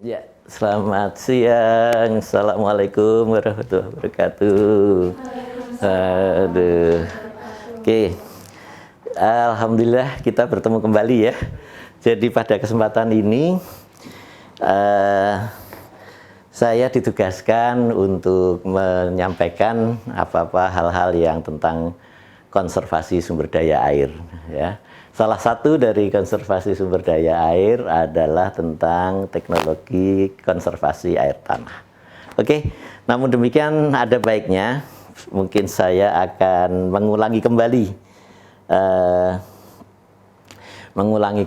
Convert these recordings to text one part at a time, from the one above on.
Ya, selamat siang. Assalamualaikum warahmatullahi wabarakatuh. Aduh. Oke. Alhamdulillah kita bertemu kembali ya. Jadi pada kesempatan ini saya ditugaskan untuk menyampaikan apa-apa hal-hal yang tentang konservasi sumber daya air ya. Salah satu dari konservasi sumber daya air adalah tentang teknologi konservasi air tanah. Oke, namun demikian ada baiknya mungkin saya akan mengulangi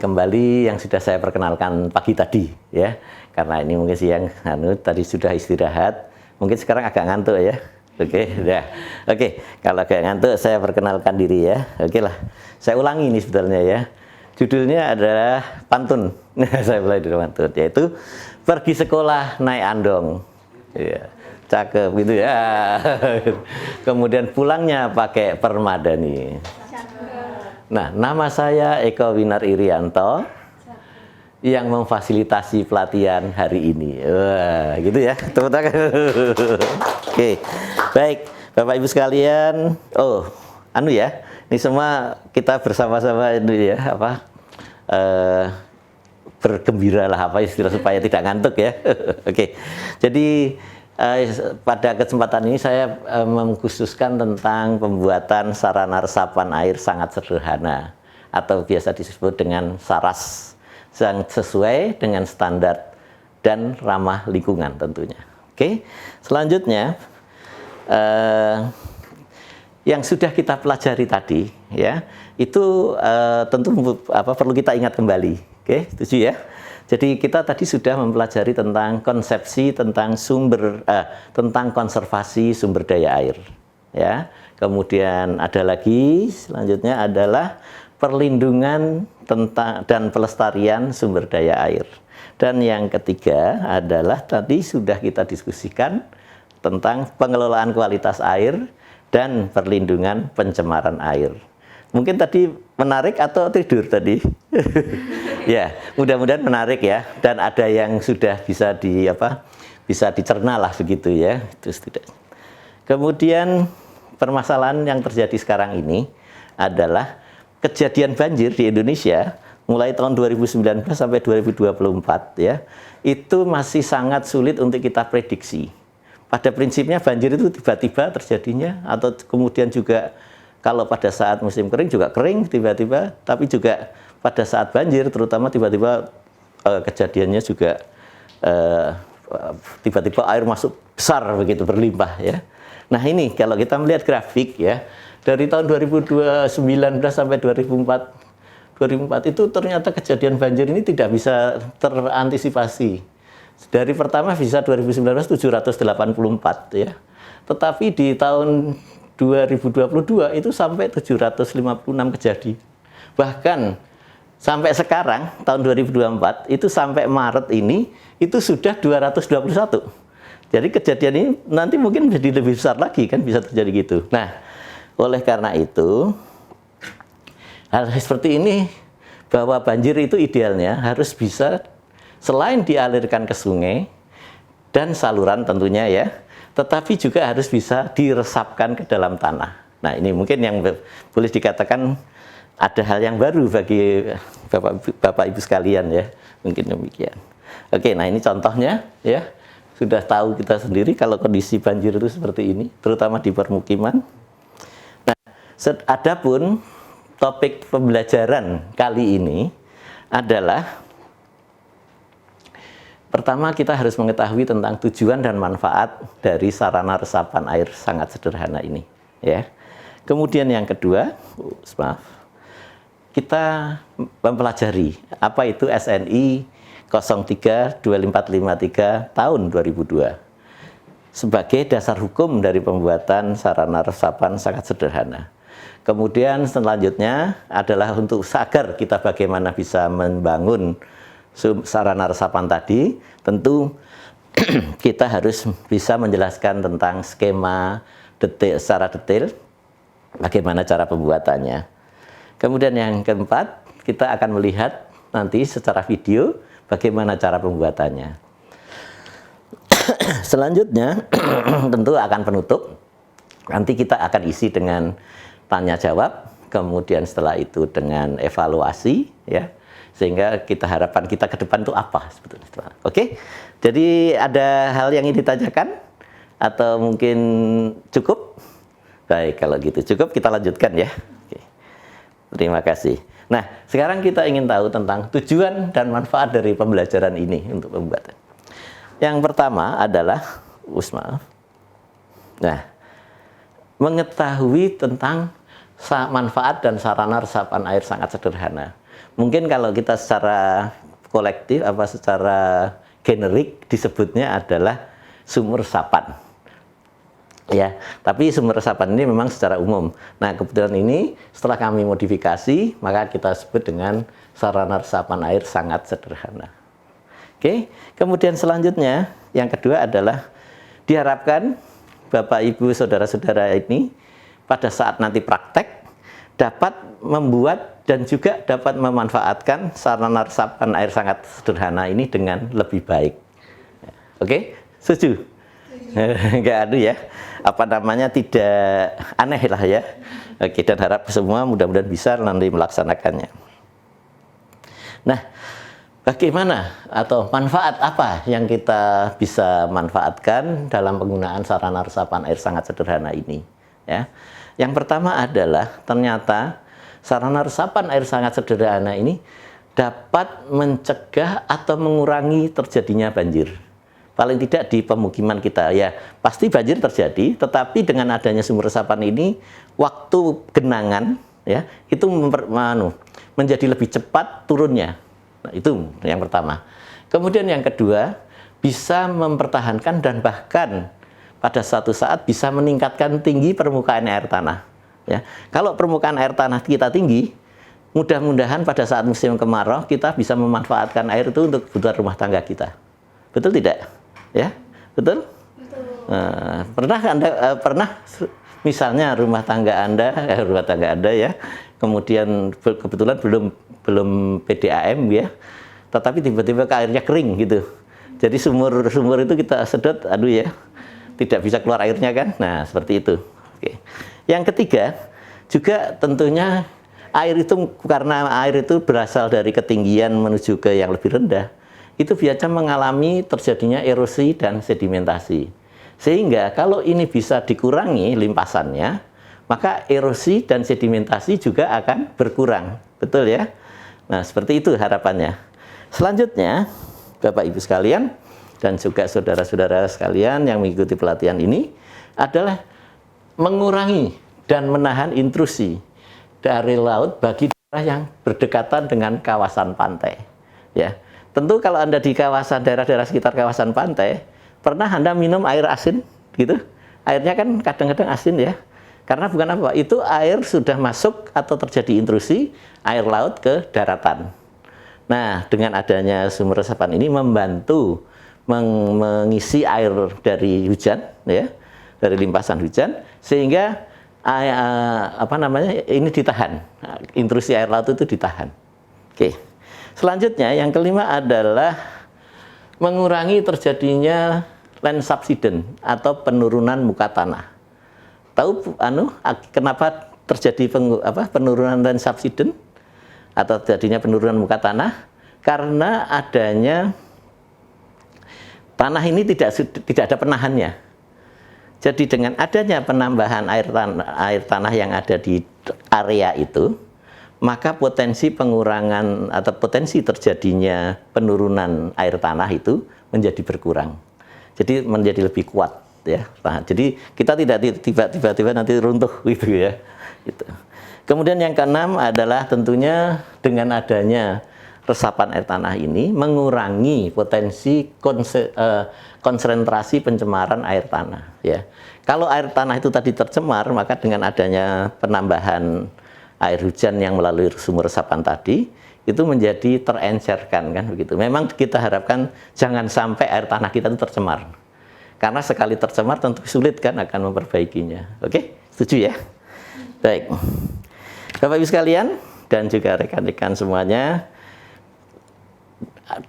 kembali yang sudah saya perkenalkan pagi tadi ya. Karena ini mungkin siang tadi sudah istirahat, mungkin sekarang agak ngantuk ya. Oke, ya. Oke, kalau agak ngantuk saya perkenalkan diri ya. Oke lah. Saya ulangi ini sebetulnya ya. Judulnya adalah pantun. Saya mulai dari pantun, yaitu pergi sekolah naik andong. Ya, cakep gitu ya. Kemudian pulangnya pakai permadani. Nah, nama saya Eko Winar Irianto yang memfasilitasi pelatihan hari ini. Wah, gitu ya. Tepuk tangan. Oke. Baik, Bapak Ibu sekalian. Ini semua kita bersama-sama ini ya, bergembira lah istilah supaya tidak ngantuk ya. Oke. Jadi pada kesempatan ini saya mengkhususkan tentang pembuatan sarana resapan air sangat sederhana atau biasa disebut dengan SARAS, yang sesuai dengan standar dan ramah lingkungan tentunya. Oke. Selanjutnya yang sudah kita pelajari tadi ya, itu tentu perlu kita ingat kembali. Oke, setuju ya? Jadi kita tadi sudah mempelajari tentang konsepsi tentang tentang konservasi sumber daya air ya. Kemudian ada lagi selanjutnya adalah perlindungan tentang dan pelestarian sumber daya air. Dan yang ketiga adalah tadi sudah kita diskusikan tentang pengelolaan kualitas air dan perlindungan pencemaran air. Mungkin tadi menarik atau tidur tadi? Ya, mudah-mudahan menarik ya. Dan ada yang sudah bisa dicerna lah begitu ya. Itu tidak. Kemudian permasalahan yang terjadi sekarang ini adalah kejadian banjir di Indonesia mulai tahun 2019 sampai 2024 ya. Itu masih sangat sulit untuk kita prediksi. Pada prinsipnya banjir itu tiba-tiba terjadinya, atau kemudian juga kalau pada saat musim kering juga kering tiba-tiba, tapi juga pada saat banjir terutama tiba-tiba kejadiannya juga tiba-tiba air masuk besar begitu, berlimpah ya. Nah ini kalau kita melihat grafik ya, dari tahun 2019 sampai 2004 itu ternyata kejadian banjir ini tidak bisa terantisipasi. Dari pertama bisa 2019 784 ya. Tetapi di tahun 2022 itu sampai 756 kejadian. Bahkan sampai sekarang tahun 2024 itu sampai Maret ini itu sudah 221. Jadi kejadian ini nanti mungkin menjadi lebih besar lagi kan, bisa terjadi gitu. Nah, oleh karena itu hal seperti ini, bahwa banjir itu idealnya harus bisa selain dialirkan ke sungai dan saluran tentunya ya, tetapi juga harus bisa diresapkan ke dalam tanah. Nah ini mungkin yang boleh dikatakan ada hal yang baru bagi Bapak Ibu sekalian ya, mungkin demikian. Oke, nah ini contohnya ya, sudah tahu kita sendiri kalau kondisi banjir itu seperti ini, terutama di permukiman. Nah, adapun topik pembelajaran kali ini adalah pertama, kita harus mengetahui tentang tujuan dan manfaat dari sarana resapan air sangat sederhana ini, ya. Kemudian yang kedua, kita mempelajari apa itu SNI 03-2453 tahun 2002 sebagai dasar hukum dari pembuatan sarana resapan sangat sederhana. Kemudian selanjutnya adalah untuk agar kita bagaimana bisa membangun sarana resapan tadi, tentu kita harus bisa menjelaskan tentang skema secara detail bagaimana cara pembuatannya. Kemudian yang keempat, kita akan melihat nanti secara video bagaimana cara pembuatannya. Selanjutnya tentu akan penutup. Nanti kita akan isi dengan tanya jawab, kemudian setelah itu dengan evaluasi, ya. Sehingga kita harapan kita ke depan itu apa sebetulnya. Oke. Jadi ada hal yang ingin ditanyakan atau mungkin cukup? Baik, kalau gitu cukup kita lanjutkan ya. Oke. Terima kasih. Nah, sekarang kita ingin tahu tentang tujuan dan manfaat dari pembelajaran ini untuk pembuatan. Yang pertama adalah maaf. Nah, mengetahui tentang manfaat dan sarana resapan air sangat sederhana. Mungkin kalau kita secara kolektif secara generik disebutnya adalah sumur resapan. Ya, tapi sumber resapan ini memang secara umum. Nah, kebetulan ini setelah kami modifikasi, maka kita sebut dengan sarana resapan air sangat sederhana. Oke, kemudian selanjutnya yang kedua adalah diharapkan Bapak, Ibu, Saudara-saudara ini pada saat nanti praktek dapat membuat dan juga dapat memanfaatkan sarana resapan air sangat sederhana ini dengan lebih baik. Oke, setuju? Enggak ada ya, tidak aneh lah ya. Oke, dan harap semua mudah-mudahan bisa nanti melaksanakannya. Nah, bagaimana atau manfaat apa yang kita bisa manfaatkan dalam penggunaan sarana resapan air sangat sederhana ini? Ya, yang pertama adalah ternyata sarana resapan air sangat sederhana ini dapat mencegah atau mengurangi terjadinya banjir. Paling tidak di pemukiman kita, ya pasti banjir terjadi, tetapi dengan adanya sumber resapan ini, waktu genangan ya itu menjadi lebih cepat turunnya. Nah, itu yang pertama. Kemudian yang kedua, bisa mempertahankan dan bahkan pada suatu saat bisa meningkatkan tinggi permukaan air tanah. Ya, kalau permukaan air tanah kita tinggi, mudah-mudahan pada saat musim kemarau kita bisa memanfaatkan air itu untuk kebutuhan rumah tangga kita. Betul tidak? Ya, betul? Pernah misalnya rumah tangga Anda ya, kemudian kebetulan belum PDAM ya, tetapi tiba-tiba airnya kering gitu. Jadi sumur itu kita sedot, aduh ya, tidak bisa keluar airnya kan. Nah, seperti itu. Oke. Yang ketiga, juga tentunya karena air itu berasal dari ketinggian menuju ke yang lebih rendah, itu biasa mengalami terjadinya erosi dan sedimentasi. Sehingga kalau ini bisa dikurangi limpasannya, maka erosi dan sedimentasi juga akan berkurang. Betul ya? Nah, seperti itu harapannya. Selanjutnya, Bapak Ibu sekalian, dan juga saudara-saudara sekalian yang mengikuti pelatihan ini, adalah mengurangi dan menahan intrusi dari laut bagi daerah yang berdekatan dengan kawasan pantai. Ya. Tentu kalau Anda di kawasan daerah-daerah sekitar kawasan pantai, pernah Anda minum air asin gitu? Airnya kan kadang-kadang asin ya. Karena bukan apa, itu air sudah masuk atau terjadi intrusi air laut ke daratan. Nah, dengan adanya sumber resapan ini membantu mengisi air dari hujan ya, dari limpasan hujan, sehingga ini ditahan. Intrusi air laut itu ditahan. Oke. Selanjutnya, yang kelima adalah mengurangi terjadinya land subsidence atau penurunan muka tanah. Tahu kenapa terjadi penurunan land subsidence atau terjadinya penurunan muka tanah? Karena adanya tanah ini tidak ada penahannya. Jadi dengan adanya penambahan air tanah yang ada di area itu, maka potensi pengurangan atau potensi terjadinya penurunan air tanah itu menjadi berkurang. Jadi menjadi lebih kuat ya. Nah, jadi kita tidak tiba-tiba nanti runtuh gitu ya. Gitu. Kemudian yang keenam adalah tentunya dengan adanya resapan air tanah ini mengurangi potensi konsentrasi pencemaran air tanah ya. Kalau air tanah itu tadi tercemar, maka dengan adanya penambahan air hujan yang melalui sumur resapan tadi itu menjadi terencerkan kan begitu. Memang kita harapkan jangan sampai air tanah kita itu tercemar. Karena sekali tercemar tentu sulit kan akan memperbaikinya. Oke? Setuju ya? Baik. Bapak Ibu sekalian dan juga rekan-rekan semuanya,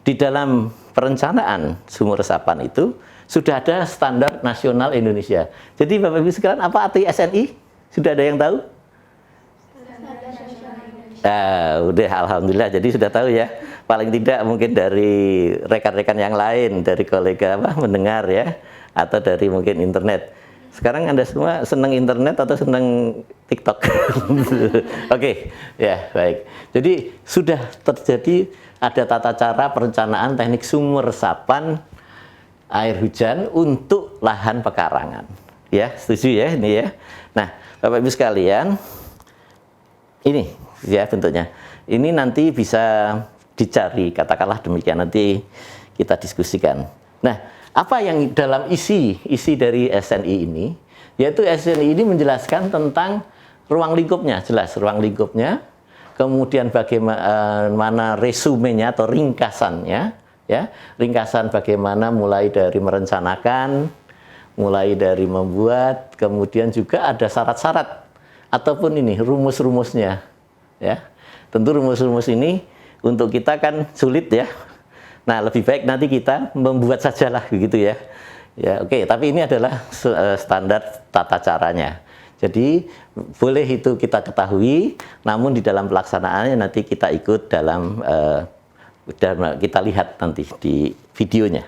di dalam perencanaan sumur resapan itu sudah ada standar nasional Indonesia. Jadi Bapak Ibu sekalian, apa arti SNI? Sudah ada yang tahu? Udah, alhamdulillah. Jadi sudah tahu ya. Paling tidak mungkin dari rekan-rekan yang lain, dari kolega mendengar ya, atau dari mungkin internet. Sekarang Anda semua senang internet atau senang TikTok? Oke, ya baik. Jadi sudah terjadi ada tata cara perencanaan teknik sumur resapan air hujan untuk lahan pekarangan. Ya, setuju ya ini ya. Nah, Bapak Ibu sekalian, ini ya bentuknya. Ini nanti bisa dicari, katakanlah demikian, nanti kita diskusikan. Nah, apa yang dalam isi dari SNI ini, yaitu SNI ini menjelaskan tentang ruang lingkupnya, jelas ruang lingkupnya, kemudian bagaimana resumenya atau ringkasannya, ya, ringkasan bagaimana mulai dari merencanakan, mulai dari membuat, kemudian juga ada syarat-syarat ataupun ini rumus-rumusnya, ya. Tentu rumus-rumus ini untuk kita kan sulit ya. Nah, lebih baik nanti kita membuat sajalah begitu ya. Ya, oke, tapi ini adalah standar tata caranya. Jadi boleh itu kita ketahui, namun di dalam pelaksanaannya nanti kita ikut dalam kita lihat nanti di videonya.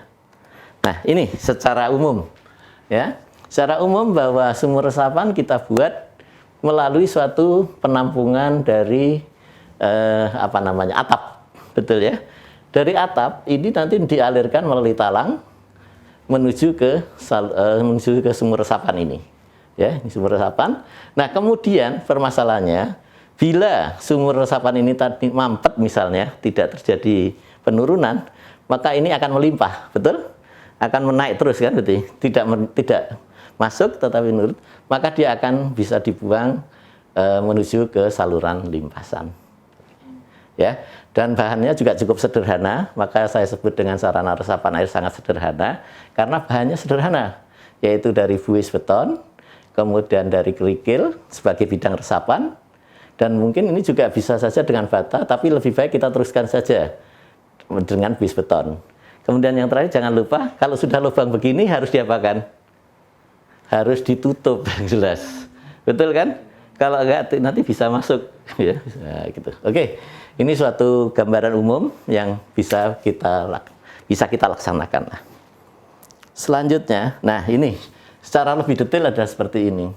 Nah, ini secara umum ya. Secara umum bahwa sumur resapan kita buat melalui suatu penampungan dari atap, betul ya. Dari atap ini nanti dialirkan melalui talang menuju ke sumur resapan ini. Ya, ini sumur resapan. Nah, kemudian permasalahannya bila sumur resapan ini tadi mampet misalnya, tidak terjadi penurunan, maka ini akan melimpah, betul? Akan menaik terus kan, betul? Tidak masuk tetapi menurun, maka dia akan bisa dibuang menuju ke saluran limpasan. Ya, dan bahannya juga cukup sederhana, maka saya sebut dengan sarana resapan air sangat sederhana karena bahannya sederhana, yaitu dari buis beton, kemudian dari kerikil sebagai bidang resapan, dan mungkin ini juga bisa saja dengan bata, tapi lebih baik kita teruskan saja dengan buis beton. Kemudian yang terakhir jangan lupa, kalau sudah lubang begini harus diapakan? Harus ditutup, jelas, betul kan? Kalau enggak nanti bisa masuk, ya, gitu. Oke. Ini suatu gambaran umum yang bisa kita laksanakan. Selanjutnya, nah ini secara lebih detail ada seperti ini.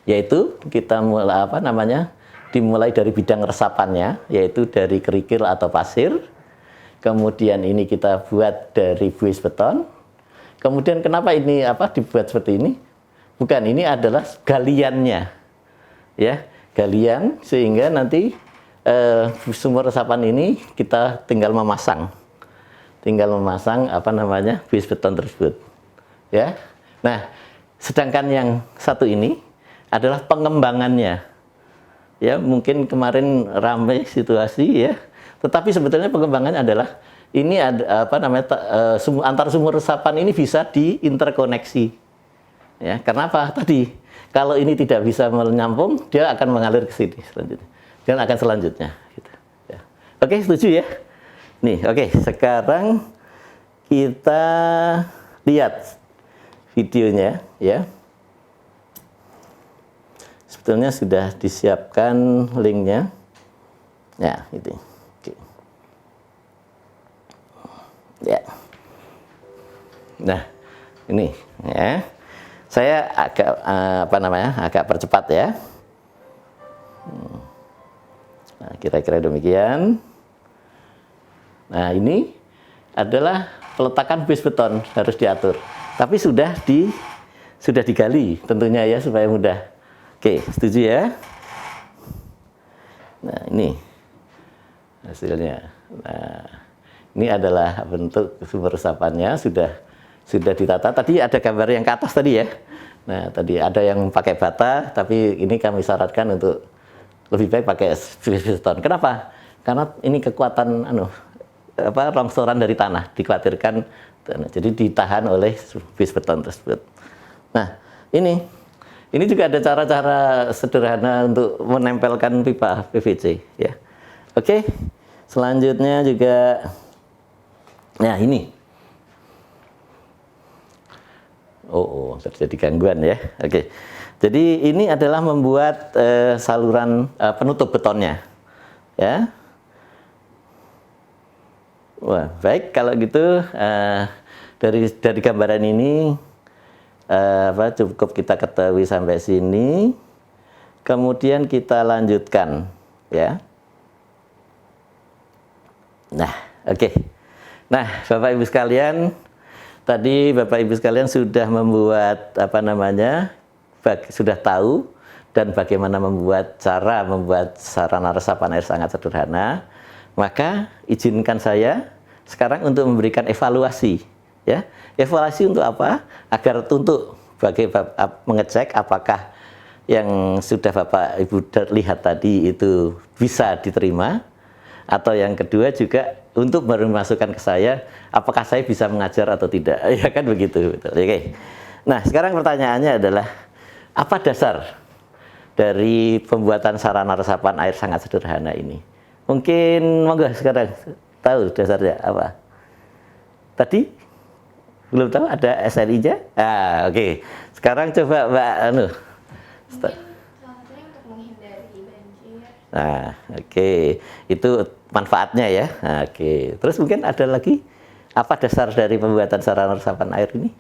Yaitu kita dimulai dari bidang resapannya, yaitu dari kerikil atau pasir. Kemudian ini kita buat dari buis beton. Kemudian kenapa ini dibuat seperti ini? Bukan, ini adalah galiannya. Ya, galian sehingga nanti sumur resapan ini kita tinggal memasang buis beton tersebut, ya. Nah, sedangkan yang satu ini adalah pengembangannya, ya. Mungkin kemarin ramai situasi ya, tetapi sebetulnya pengembangannya adalah ini ada antar sumur resapan ini bisa diinterkoneksi, ya. Karena apa? Tadi kalau ini tidak bisa menyambung, dia akan mengalir ke sini selanjutnya. Dan akan selanjutnya gitu. Ya. Oke, setuju ya? Nih, oke, sekarang kita lihat videonya ya. Sebetulnya sudah disiapkan linknya. Ya, itu. Oke. Ya. Nah, ini ya. Saya agak percepat ya. Nah, kira-kira demikian. Nah, ini adalah peletakan buis beton harus diatur. Tapi sudah digali tentunya ya supaya mudah. Oke, setuju ya? Nah, ini hasilnya. Nah, ini adalah bentuk sumber resapannya sudah ditata. Tadi ada gambar yang ke atas tadi ya. Nah, tadi ada yang pakai bata, tapi ini kami syaratkan untuk lebih baik pakai buis beton. Kenapa? Karena ini kekuatan longsoran dari tanah dikhawatirkan, jadi ditahan oleh buis beton tersebut. Nah, ini juga ada cara-cara sederhana untuk menempelkan pipa PVC ya. Oke. Selanjutnya juga, nah ini. Terjadi gangguan ya. Oke. Jadi ini adalah membuat saluran penutup betonnya. Ya. Wah, baik kalau gitu dari gambaran ini cukup kita ketahui sampai sini. Kemudian kita lanjutkan ya. Nah, oke. Nah, Bapak Ibu sekalian, tadi Bapak Ibu sekalian sudah membuat sudah tahu dan bagaimana cara membuat sarana resapan air sangat sederhana. Maka izinkan saya sekarang untuk memberikan evaluasi, ya. Evaluasi untuk apa? Agar untuk mengecek apakah yang sudah Bapak Ibu lihat tadi itu bisa diterima, atau yang kedua juga untuk baru masukkan ke saya, apakah saya bisa mengajar atau tidak, ya kan begitu. Oke. Nah, sekarang pertanyaannya adalah apa dasar dari pembuatan sarana resapan air sangat sederhana ini? Mungkin monggo sekarang tahu dasarnya apa? Tadi belum tahu, ada SNI-nya? Oke. Sekarang coba Mbak Mungkin salah satunya untuk menghindari banjir. Nah, oke. Itu manfaatnya ya. Oke. Terus mungkin ada lagi, apa dasar dari pembuatan sarana resapan air ini?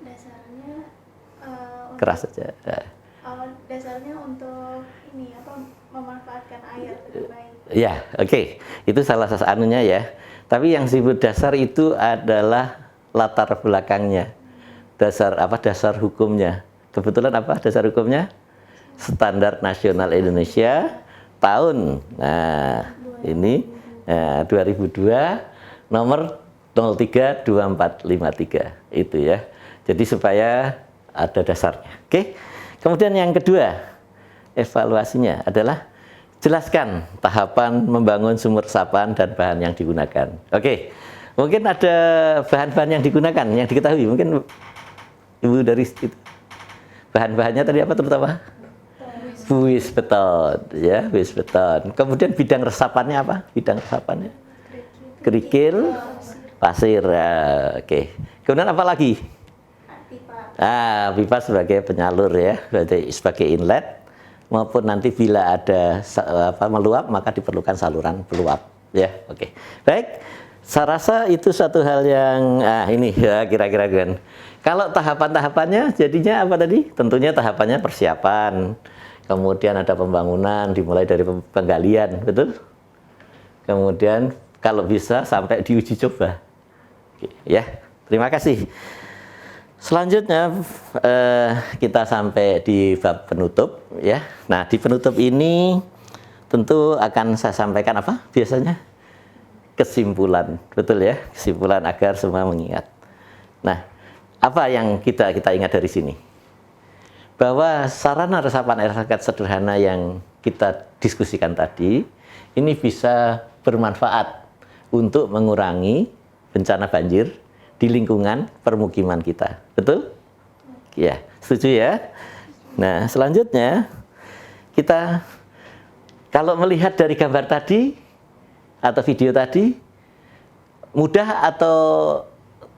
Dasarnya Keras saja. dasarnya untuk memanfaatkan air dengan baik. Ya, oke. Itu salah satu anunya ya. Tapi yang disebut dasar itu adalah latar belakangnya. Dasar hukumnya. Kebetulan apa dasar hukumnya? Standar Nasional Indonesia tahun. Nah, ini 2002 nomor 032453 itu ya. Jadi supaya ada dasarnya. Oke. Kemudian yang kedua, evaluasinya adalah jelaskan tahapan membangun sumur resapan dan bahan yang digunakan. Oke. Mungkin ada bahan-bahan yang digunakan yang diketahui. Mungkin Ibu dari itu. Bahan-bahannya tadi apa terutama? Buis beton, ya, buis beton. Kemudian bidang resapannya apa? Bidang resapannya? Kerikil, pasir. Oke. Kemudian apa lagi? Pipa sebagai penyalur ya, sebagai inlet, maupun nanti bila ada meluap maka diperlukan saluran peluap ya. Oke. Baik. Saya rasa itu satu hal yang ini ya kira-kira kan. Kalau tahapan-tahapannya jadinya apa tadi? Tentunya tahapannya persiapan. Kemudian ada pembangunan dimulai dari penggalian, betul? Kemudian kalau bisa sampai diuji coba. Oke, ya. Terima kasih. Selanjutnya kita sampai di bab penutup ya. Nah, di penutup ini tentu akan saya sampaikan apa? Biasanya kesimpulan, betul ya? Kesimpulan agar semua mengingat. Nah, apa yang kita ingat dari sini? Bahwa sarana resapan air sangat sederhana yang kita diskusikan tadi ini bisa bermanfaat untuk mengurangi bencana banjir di lingkungan permukiman kita. Betul? Ya, setuju ya? Nah, selanjutnya kita kalau melihat dari gambar tadi atau video tadi, mudah atau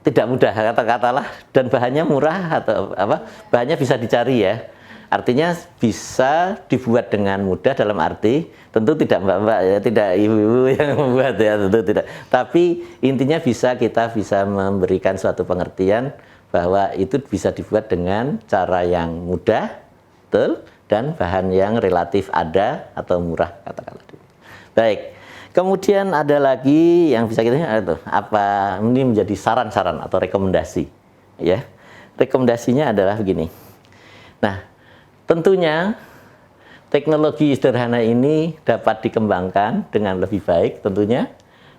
tidak mudah katakanlah, dan bahannya murah atau apa? Bahannya bisa dicari ya. Artinya bisa dibuat dengan mudah dalam arti tentu tidak mbak-mbak ya, tidak ibu-ibu yang membuat ya, tentu tidak. Tapi intinya kita bisa memberikan suatu pengertian bahwa itu bisa dibuat dengan cara yang mudah, betul, dan bahan yang relatif ada atau murah katakanlah. Baik. Kemudian ada lagi yang bisa kita apa ini menjadi saran-saran atau rekomendasi ya. Rekomendasinya adalah begini. Nah, tentunya teknologi sederhana ini dapat dikembangkan dengan lebih baik tentunya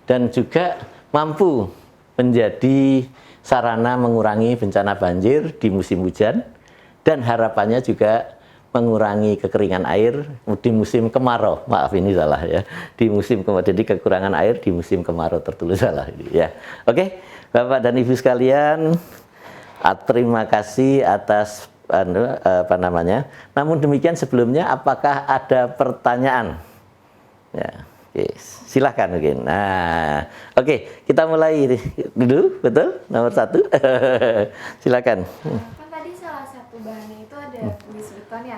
dan juga mampu menjadi sarana mengurangi bencana banjir di musim hujan dan harapannya juga mengurangi kekeringan air di musim kemarau. Maaf ini salah ya. Di musim kemarau. Jadi kekurangan air di musim kemarau tertulis salah ini ya. Oke, Bapak dan Ibu sekalian, terima kasih atas Namun demikian sebelumnya apakah ada pertanyaan? Ya, Oke, silahkan mungkin. Nah, oke, kita mulai dulu, betul? Nomor 1. Silakan. Kan tadi salah satu bahannya itu ada buis beton ya.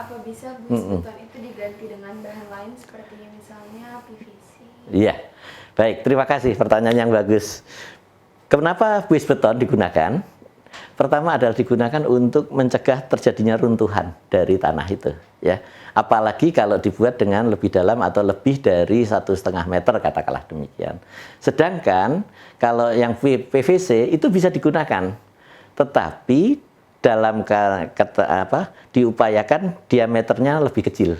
Apa bisa buis beton itu diganti dengan bahan lain seperti misalnya PVC? Iya, baik. Terima kasih, pertanyaan yang bagus. Kenapa buis beton digunakan? Pertama adalah digunakan untuk mencegah terjadinya runtuhan dari tanah itu, ya. Apalagi kalau dibuat dengan lebih dalam atau lebih dari 1,5 meter, katakanlah demikian. Sedangkan kalau yang PVC itu bisa digunakan, tetapi dalam diupayakan diameternya lebih kecil,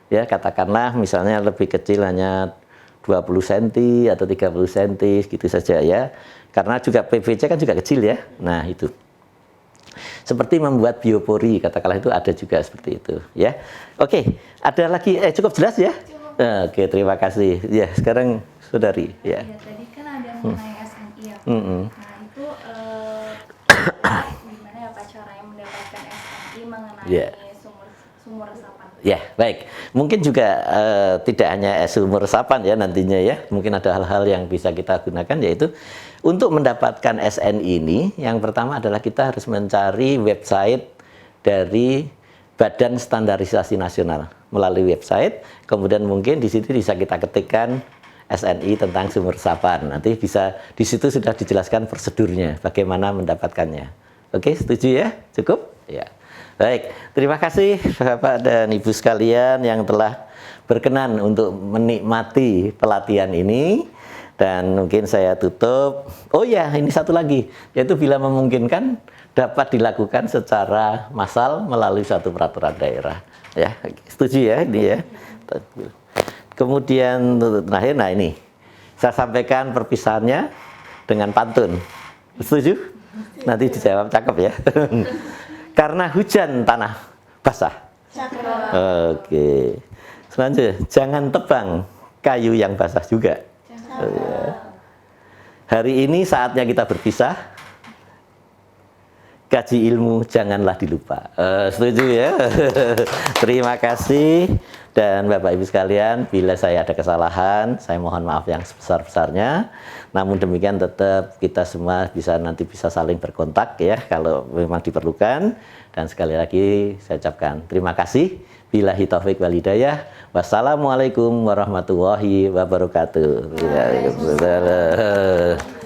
ya. Katakanlah misalnya lebih kecil hanya 20 cm atau 30 cm gitu saja, ya. Karena juga PVC kan juga kecil, ya. Nah, itu. Seperti membuat biopori, katakanlah itu ada juga seperti itu, ya. Oke, ada lagi cukup jelas ya? Cukup. Oke, terima kasih. Ya, sekarang Saudari, ya. Ya, tadi kan ada mengenai SNI ya. Nah, itu gimana ya Pak caranya mendapatkan SNI mengenai sumur resapan? Ya, baik. Mungkin juga tidak hanya sumur resapan ya nantinya, ya. Mungkin ada hal-hal yang bisa kita gunakan, yaitu untuk mendapatkan SNI ini, yang pertama adalah kita harus mencari website dari Badan Standarisasi Nasional melalui website. Kemudian mungkin di situ bisa kita ketikkan SNI tentang sumur resapan. Nanti bisa di situ sudah dijelaskan prosedurnya, bagaimana mendapatkannya. Oke, setuju ya? Cukup? Ya. Baik, terima kasih Bapak dan Ibu sekalian yang telah berkenan untuk menikmati pelatihan ini. Dan mungkin saya tutup. Oh ya, ini satu lagi, yaitu bila memungkinkan dapat dilakukan secara massal melalui suatu peraturan daerah. Ya, setuju ya ini ya. Kemudian terakhir, nah ini saya sampaikan perpisahannya dengan pantun. Setuju? Nanti dijawab, cakep ya. Karena hujan tanah basah. Oke. Selanjutnya, jangan tebang kayu yang basah juga. Hari ini saatnya kita berpisah. Kaji ilmu janganlah dilupa. Setuju ya? Terima kasih. Dan Bapak Ibu sekalian, bila saya ada kesalahan, saya mohon maaf yang sebesar-besarnya. Namun demikian tetap kita semua nanti bisa saling berkontak ya kalau memang diperlukan. Dan sekali lagi saya ucapkan terima kasih. Billahi taufik wal hidayah. Wassalamualaikum warahmatullahi wabarakatuh. Waalaikumsalam.